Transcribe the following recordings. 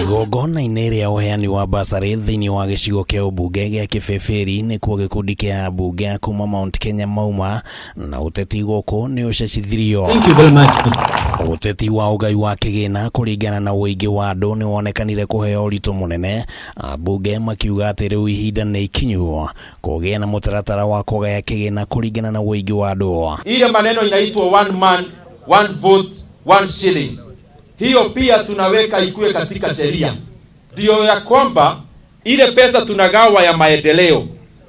Igongona-inĩ rĩa ũheani wa bursary thĩinĩ wa gĩcigo kĩa ũmbunge gĩa KIPIPIRI nĩkuo gĩkundi kĩa ambunge kuma Mount Kenya mauma na ũteti gũkũ nĩ ũcecithirio. Thank you very much. Ũteti wa ũgai wa kĩgĩna kũringana na ũingĩ wa andũ nĩ wonekanire kũheo ũritũ mũnene, ambunge makiuga atĩ rĩu ihinda nĩ ikinyu kũgĩa na mũtaratara wa kũgaya kĩgĩna kũringana na ũingĩ wa andũ. Ile maneno inaitwa one man one vote one shilling, hiyo pia tunaweka ikuwe katika sheria, ndio ya kwamba ile pesa tunagawa ya maendeleo,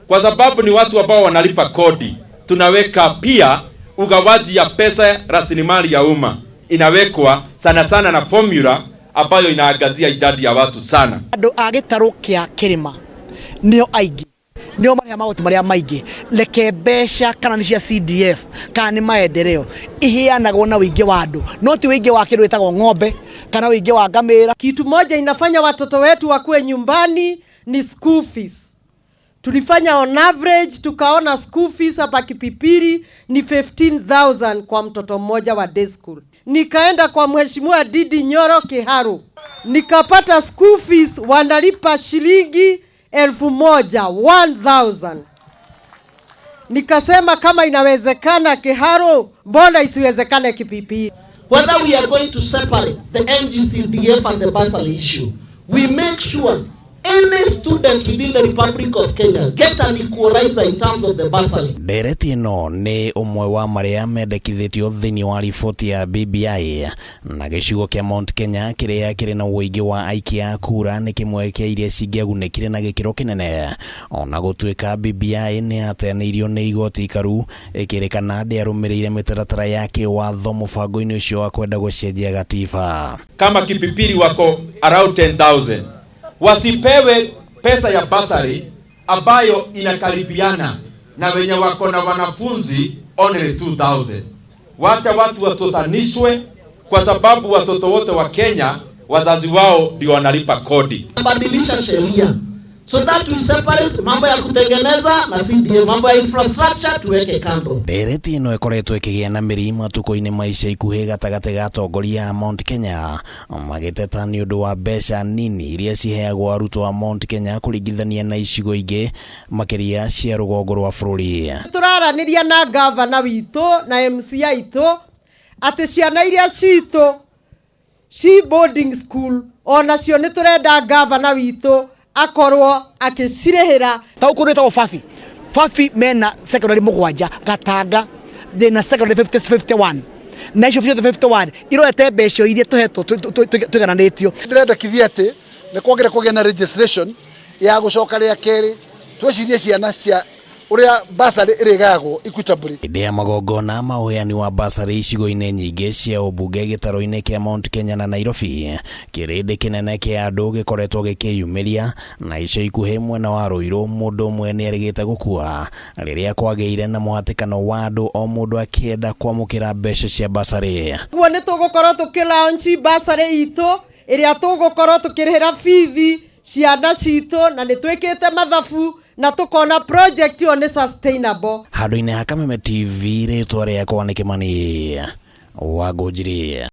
kwa sababu ni watu ambao wanalipa kodi, tunaweka pia ugawaji ya pesa rasilimali ya umma inawekwa sana sana na formula ambayo inaangazia idadi ya watu sana. Andũ a GITARU kĩa kĩrĩma nĩo aingĩ, nĩo marĩa magoti marĩa maingĩ, reke mbeca kana nĩ cia CDF kana nĩ maendeleo iheanagwo na ũingĩ wa andũ, no ti ũingĩ wa kĩndũ wĩtagwo ng'ombe kana ũingĩ wa ngamĩra. Kitu moja inafanya watoto wetu wakuwe nyumbani ni school fees. Tulifanya on average tukaona school fees hapa KIPIPIRI ni 15,000 kwa mtoto mmoja wa day school. Nikaenda kwa Mheshimiwa Didi Nyoro Kiharu, nikapata school fees wanalipa shilingi 1,000. Nikasema kama inawezekana Kiharu, mbona isiwezekane KIPIPIRI? Whether we are going to separate the NGCDF and the bursary issue, we make sure any student within the Republic of Kenya get an equalizer in terms of the bursary. Ndereti ĩno nĩ ũmwe wa marĩa mendekithĩtio thĩinĩ wa riboti ya BBI na gĩcigo kĩa Mount Kenya kĩrĩa kĩrĩ na ũingĩ wa aikia kura nĩ kĩmwe kĩa iria cingĩagunĩkire na gĩkĩro kĩnene. Ona gũtuĩka BBI nĩ yateanĩirio nĩ igoti ikaru ĩkĩrĩkana ndĩarũmĩrĩire mĩtaratara ya kĩwatho mũbango-inĩ ũcio wa kwenda gũcenjia gatiba. Kama KIPIPIRI wako around 10,000, wasipewe pesa ya bursary ambayo inakaribiana na wenye wako na wanafunzi only 2,000. Wacha watu watosanishwe, kwa sababu watoto wote wa Kenya wazazi wao ndio wanalipa kodi. Badilisha sheria so that we separate mambo ya kutengeneza na CDF, mambo ya infrastructure tuweke kando. Ndereti ĩno ĩkoretwo ĩkĩgĩa na mĩrima matukũ-inĩ maica ikuhĩ gatagatĩ ga atongoria a Mount Kenya magĩteta nĩ ũndũ wa mbeca nini iria ciheagwo arutwo a Mount Kenya kũringithania na icigo ingĩ makĩria cia rũgongo rwa bũrũri. Tũraranĩria na gavana witũ na MC aitũ atĩ ciana iria citũ ci boarding school onacio nĩ tũrenda gavana witũ akorwo akĩcirĩhĩra. Ta ũkũrũ wĩtagwo Fafi mena secondary mũgwanja, Gatanga thĩna secondary 51 na icio 51 iroete mbeca iria tũhetwo tũigananĩtio. Ndĩrendekithia atĩ nĩ kwagĩrĩire kũgĩa na registration ya gũcoka rĩa kerĩ, twecirie ciana cia ũrĩa bursary ĩrĩgayagwo equitably. Hĩndĩ ya magongona ma ũheani wa bursary icigo-inĩ nyingĩ cia ũmbunge gĩtaro-inĩ kĩa Mount Kenya na Nairobi, kĩrĩndĩ kĩnene kĩa andũ gĩkoretwo gĩkĩyumĩria na ico ikuhĩ mwena wa Ruiru mũndũ ũmwe nĩ erĩgĩte gũkua rĩrĩa kwagĩire na mũhatĩkano wa andũ o mũndũ akĩenda kwamũkĩra mbeca cia bursary. Guo nĩ tũgũkorwo tũkĩlaunch bursary itũ ĩrĩa tũgũkorwo tũkĩrĩhĩra fees ciana citũ na nĩ twĩkĩte mathabu na tukona project yo ni sustainable. Handũ-inĩ ha Kameme TV rĩtwa rĩakwa nĩ Kĩmani wa Ngũnjiri.